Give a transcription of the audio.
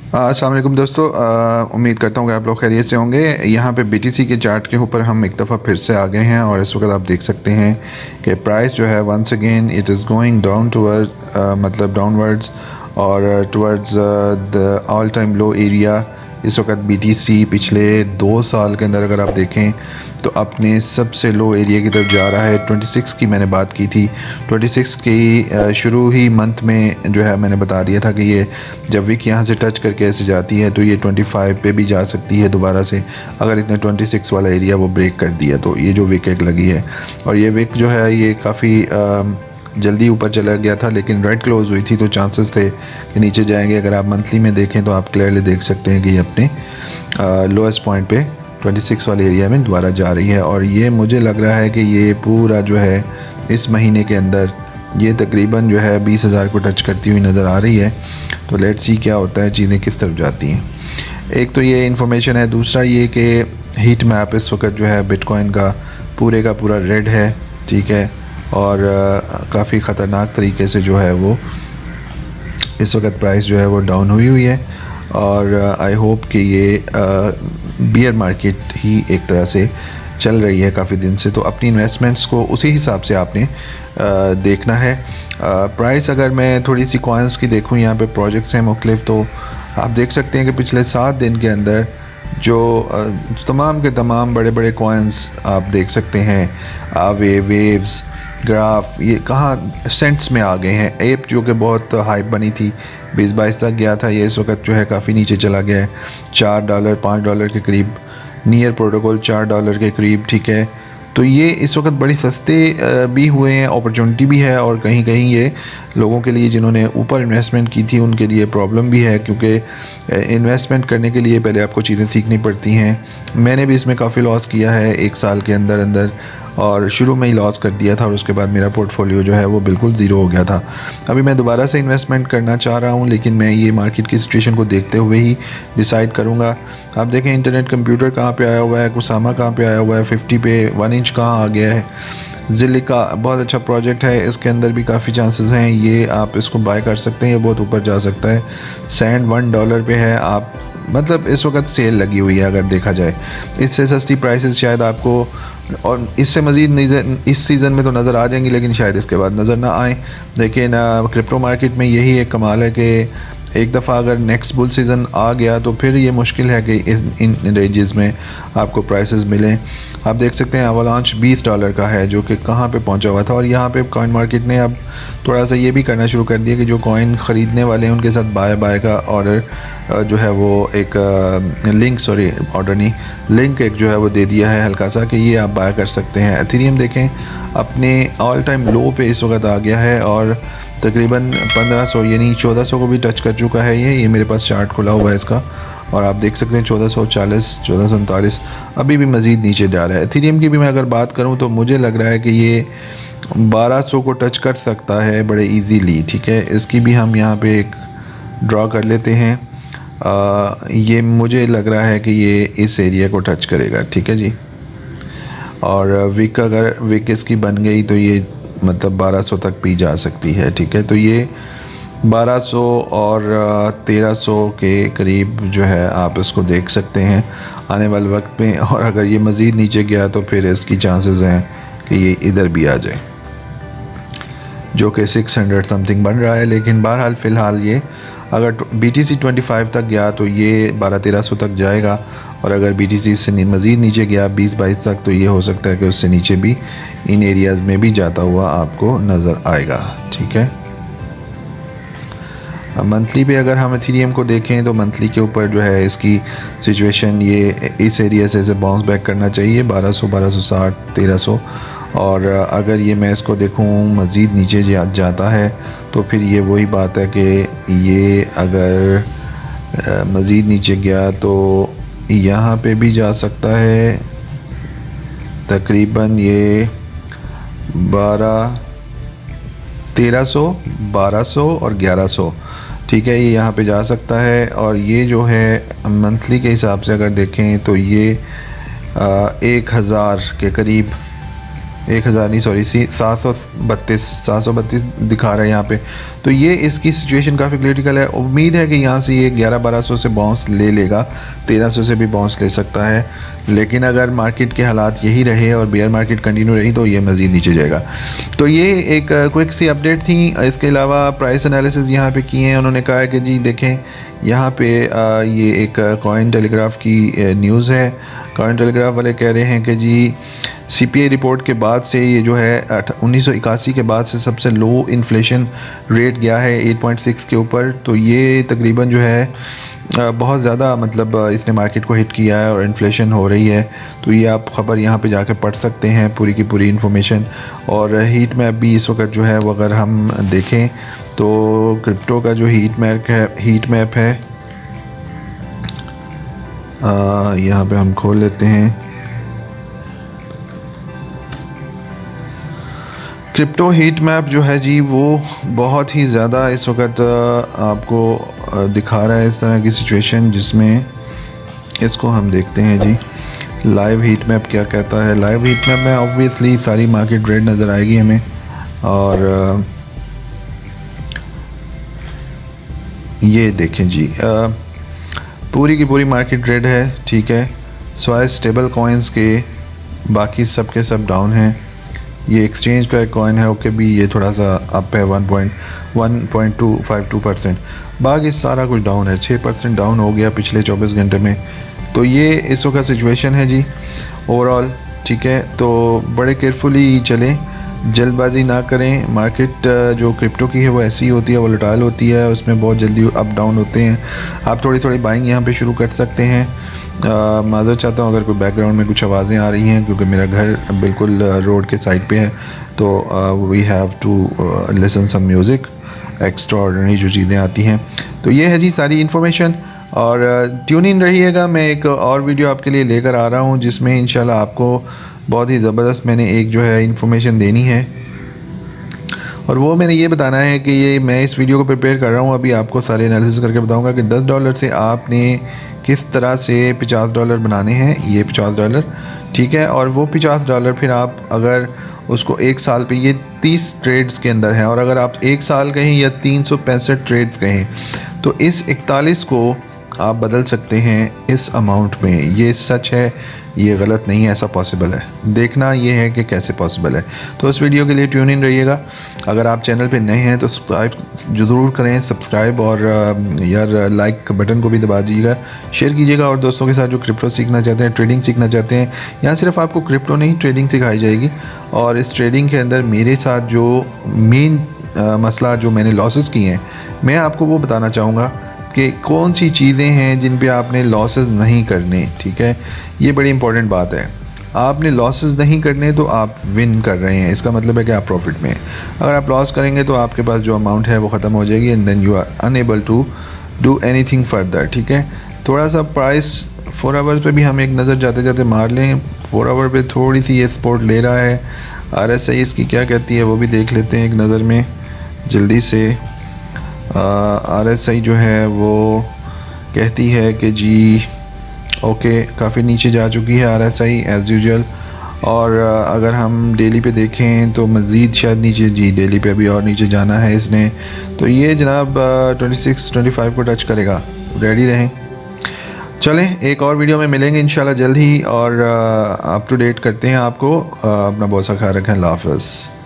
अस्सलाम वालेकुम दोस्तों। उम्मीद करता हूँ कि आप लोग खैरियत से होंगे। यहाँ पे बीटीसी के चार्ट के ऊपर हम एक दफ़ा फिर से आ गए हैं और इस वक्त आप देख सकते हैं कि प्राइस जो है once again it is going down toward मतलब डाउनवर्ड्स और towards the all time low area. इस वक्त बीटीसी पिछले 2 साल के अंदर अगर आप देखें तो अपने सबसे लो एरिया की तरफ जा रहा है। 26 की मैंने बात की थी, 26 की शुरू ही मंथ में जो है मैंने बता दिया था कि ये जब विक यहाँ से टच करके ऐसे जाती है तो ये 25 पे भी जा सकती है दोबारा से, अगर इसने 26 वाला एरिया वो ब्रेक कर दिया तो। ये जो विक एक लगी है और ये विक जो है ये काफ़ी जल्दी ऊपर चला गया था, लेकिन रेड क्लोज हुई थी तो चांसेस थे कि नीचे जाएंगे। अगर आप मंथली में देखें तो आप क्लियरली देख सकते हैं कि ये अपने लोएस्ट पॉइंट पे 26 वाले एरिया में दोबारा जा रही है। और ये मुझे लग रहा है कि ये पूरा जो है इस महीने के अंदर ये तकरीबन जो है 20,000 को टच करती हुई नज़र आ रही है। तो लेट्स सी क्या होता है, चीज़ें किस तरफ जाती हैं। एक तो ये इन्फॉर्मेशन है, दूसरा ये कि हीट मैप इस वक्त जो है बिटकॉइन का पूरा रेड है, ठीक है, और काफ़ी ख़तरनाक तरीके से जो है वो इस वक्त प्राइस जो है वो डाउन हुई है। और आई होप कि ये बियर मार्केट ही एक तरह से चल रही है काफ़ी दिन से, तो अपनी इन्वेस्टमेंट्स को उसी हिसाब से आपने देखना है। प्राइस अगर मैं थोड़ी सी कॉइन्स की देखूं, यहाँ पे प्रोजेक्ट्स हैं मुख्तलिफ, तो आप देख सकते हैं कि पिछले 7 दिन के अंदर जो तमाम के तमाम बड़े बड़े कॉइन्स आप देख सकते हैं, आवे, वेव्स, ग्राफ, ये कहाँ सेंट्स में आ गए हैं। एप जो कि बहुत हाइप बनी थी, 20-22 तक गया था, ये इस वक्त जो है काफ़ी नीचे चला गया है, $4 $5 के करीब। नियर प्रोटोकॉल $4 के करीब, ठीक है। तो ये इस वक्त बड़ी सस्ते भी हुए हैं, अपॉर्चुनिटी भी है, और कहीं कहीं ये लोगों के लिए जिन्होंने ऊपर इन्वेस्टमेंट की थी उनके लिए प्रॉब्लम भी है, क्योंकि इन्वेस्टमेंट करने के लिए पहले आपको चीज़ें सीखनी पड़ती हैं। मैंने भी इसमें काफ़ी लॉस किया है 1 साल के अंदर अंदर, और शुरू में ही लॉस कर दिया था और उसके बाद मेरा पोर्टफोलियो जो है वो बिल्कुल ज़ीरो हो गया था। अभी मैं दोबारा से इन्वेस्टमेंट करना चाह रहा हूँ, लेकिन मैं ये मार्केट की सिचुएशन को देखते हुए ही डिसाइड करूँगा। आप देखें इंटरनेट कंप्यूटर कहाँ पे आया हुआ है, कुसामा कहाँ पे आया हुआ है, 50 पे 1 इंच कहाँ आ गया है। ज़िलिका बहुत अच्छा प्रोजेक्ट है, इसके अंदर भी काफ़ी चांसेस हैं, ये आप इसको बाय कर सकते हैं, ये बहुत ऊपर जा सकता है। सैंड $1 पे है, आप मतलब इस वक्त सेल लगी हुई है अगर देखा जाए। इससे सस्ती प्राइसेस शायद आपको और इससे मज़ीद इस सीज़न में तो नज़र आ जाएंगी, लेकिन शायद इसके बाद नज़र ना आए। लेकिन क्रिप्टो मार्केट में यही एक कमाल है कि एक दफ़ा अगर नेक्स्ट बुल सीज़न आ गया तो फिर ये मुश्किल है कि इन रेंजेस में आपको प्राइसेस मिलें। आप देख सकते हैं अवलांच $20 का है, जो कि कहाँ पे पहुंचा हुआ था। और यहाँ पे कॉइन मार्केट ने अब थोड़ा सा ये भी करना शुरू कर दिया कि जो कॉइन ख़रीदने वाले हैं उनके साथ बाय का ऑर्डर जो है वो एक लिंक एक जो है वो दे दिया है हल्का सा, कि ये आप बाय कर सकते हैं। एथेरियम देखें अपने ऑल टाइम लो पे इस वक्त आ गया है और तकरीबन 1500 यानी 1400 को भी टच कर चुका है। ये मेरे पास चार्ट खुला हुआ है इसका, और आप देख सकते हैं 1440 1439 अभी भी मज़ीद नीचे जा रहा है। एथेरियम की भी मैं अगर बात करूं तो मुझे लग रहा है कि ये 1200 को टच कर सकता है बड़े इजीली, ठीक है। इसकी भी हम यहाँ पे एक ड्रॉ कर लेते हैं। ये मुझे लग रहा है कि ये इस एरिया को टच करेगा, ठीक है जी। और विक अगर विक इसकी बन गई तो ये मतलब 1200 तक भी जा सकती है, ठीक है। तो ये 1200 और 1300 के करीब जो है आप इसको देख सकते हैं आने वाले वक्त में। और अगर ये मज़ीद नीचे गया तो फिर इसकी चांसेस हैं कि ये इधर भी आ जाए, जो कि 600 समथिंग बन रहा है। लेकिन बहरहाल फ़िलहाल ये अगर BTC 25 तक गया तो ये 1200-1300 तक जाएगा, और अगर BTC से मज़ीद नीचे गया 20-22 तक तो ये हो सकता है कि उससे नीचे भी इन एरियाज़ में भी जाता हुआ आपको नज़र आएगा, ठीक है। मंथली पे अगर हम एथेरियम को देखें तो मंथली के ऊपर जो है इसकी सिचुएशन ये इस एरिया से बाउंस बैक करना चाहिए 1200 1260 1300। और अगर ये मैं इसको देखूं मज़ीद नीचे जाता है तो फिर ये वही बात है कि ये अगर मज़ीद नीचे गया तो यहाँ पे भी जा सकता है। तकरीबन ये 1300 1200 और 1100, ठीक है, ये यहाँ पे जा सकता है। और ये जो है मंथली के हिसाब से अगर देखें तो ये 1000 के करीब 1000 नहीं सॉरी 732 दिखा रहा है यहाँ पे। तो ये इसकी सिचुएशन काफ़ी क्रिटिकल है। उम्मीद है कि यहाँ से ये 11-1200 से बाउंस ले लेगा, 1300 से भी बाउंस ले सकता है। लेकिन अगर मार्केट के हालात यही रहे और बेयर मार्केट कंटिन्यू रही तो ये मज़ीद नीचे जाएगा। तो ये एक क्विक सी अपडेट थी। इसके अलावा प्राइस एनालिसिस यहाँ पे किए हैं। उन्होंने कहा है कि जी देखें यहाँ पे ये एक कॉइन टेलीग्राफ की न्यूज़ है। कॉइन टेलीग्राफ वाले कह रहे हैं कि जी CPI रिपोर्ट के बाद से ये जो है 1981 के बाद से सबसे लो इन्फ्लेशन रेट गया है 8.6 के ऊपर। तो ये तकरीबन जो है बहुत ज़्यादा मतलब इसने मार्केट को हिट किया है और इन्फ्लेशन हो रही है। तो ये आप ख़बर यहाँ पे जाके पढ़ सकते हैं पूरी की पूरी इन्फॉर्मेशन। और हीट मैप भी इस वक्त जो है वो अगर हम देखें तो क्रिप्टो का जो हीट मैप है यहाँ पे हम खोल लेते हैं। क्रिप्टो हीट मैप जो है जी वो बहुत ही ज़्यादा इस वक्त आपको दिखा रहा है इस तरह की सिचुएशन, जिसमें इसको हम देखते हैं जी लाइव हीट मैप क्या कहता है। लाइव हीट मैप में ऑब्वियसली सारी मार्केट रेट नज़र आएगी हमें। और ये देखें जी पूरी की पूरी मार्केट रेट है, ठीक है। स्वाइस स्टेबल कॉइन्स के बाकी सब के सब डाउन हैं। ये एक्सचेंज का एक कॉइन है ओके भी, ये थोड़ा सा अप है 1.252%। बाकी सारा कुछ डाउन है, 6% डाउन हो गया पिछले 24 घंटे में। तो ये इस वक्त सिचुएशन है जी ओवरऑल, ठीक है। तो बड़े केयरफुली चलें, जल्दबाजी ना करें। मार्केट जो क्रिप्टो की है वो ऐसी होती है, वोलेटाइल होती है, उसमें बहुत जल्दी अप डाउन होते हैं। आप थोड़ी थोड़ी बाइंग यहाँ पे शुरू कर सकते हैं। माज़रत चाहता हूँ अगर कोई बैकग्राउंड में कुछ आवाज़ें आ रही हैं, क्योंकि मेरा घर बिल्कुल रोड के साइड पे है। तो we have to listen some music, extraordinary जो चीज़ें आती हैं। तो ये है जी सारी इन्फॉर्मेशन। और ट्यून इन रहिएगा, मैं एक और वीडियो आपके लिए लेकर आ रहा हूँ जिसमें इंशाल्लाह आपको बहुत ही ज़बरदस्त मैंने एक जो है इन्फॉर्मेशन देनी है। और वो मैंने ये बताना है कि ये मैं इस वीडियो को प्रिपेयर कर रहा हूँ, अभी आपको सारे एनालिसिस करके बताऊँगा कि $10 से आपने किस तरह से $50 बनाने हैं। ये $50, ठीक है। और वो $50 फिर आप अगर उसको एक साल पे, ये 30 ट्रेड्स के अंदर है, और अगर आप एक साल कहें या 365 ट्रेड्स कहें तो इस 41 को आप बदल सकते हैं इस अमाउंट में। ये सच है, ये गलत नहीं है, ऐसा पॉसिबल है। देखना ये है कि कैसे पॉसिबल है। तो इस वीडियो के लिए ट्यून इन रहिएगा। अगर आप चैनल पे नए हैं तो सब्सक्राइब ज़रूर करें, सब्सक्राइब और यार लाइक बटन को भी दबा दीजिएगा, शेयर कीजिएगा। और दोस्तों के साथ जो क्रिप्टो सीखना चाहते हैं, ट्रेडिंग सीखना चाहते हैं, यहाँ सिर्फ आपको क्रिप्टो नहीं ट्रेडिंग सिखाई जाएगी। और इस ट्रेडिंग के अंदर मेरे साथ जो मेन मसला जो मैंने लॉसेस किए हैं, मैं आपको वो बताना चाहूँगा कि कौन सी चीज़ें हैं जिन पे आपने लॉसेस नहीं करने, ठीक है। ये बड़ी इंपॉर्टेंट बात है। आपने लॉसेस नहीं करने तो आप विन कर रहे हैं, इसका मतलब है कि आप प्रॉफिट में हैं। अगर आप लॉस करेंगे तो आपके पास जो अमाउंट है वो ख़त्म हो जाएगी and then you are unable to do anything further, ठीक है। थोड़ा सा प्राइस 4 आवर्स पे भी हम एक नज़र जाते जाते मार लें। 4 आवर पे थोड़ी सी ये सपोर्ट ले रहा है। RSI इसकी क्या कहती है वो भी देख लेते हैं एक नज़र में जल्दी से। RSI जो है वो कहती है कि जी ओके काफ़ी नीचे जा चुकी है RSI एज़ यूजुअल। और अगर हम डेली पे देखें तो मज़ीद शायद नीचे, जी डेली पे अभी और नीचे जाना है इसने। तो ये जनाब 26-25 को टच करेगा, रेडी रहें। चलें एक और वीडियो में मिलेंगे इंशाल्लाह जल्द ही, और अप टू डेट करते हैं आपको। अपना बहुत सा ख्याल रखें, अल्लाह हाफ़िज़।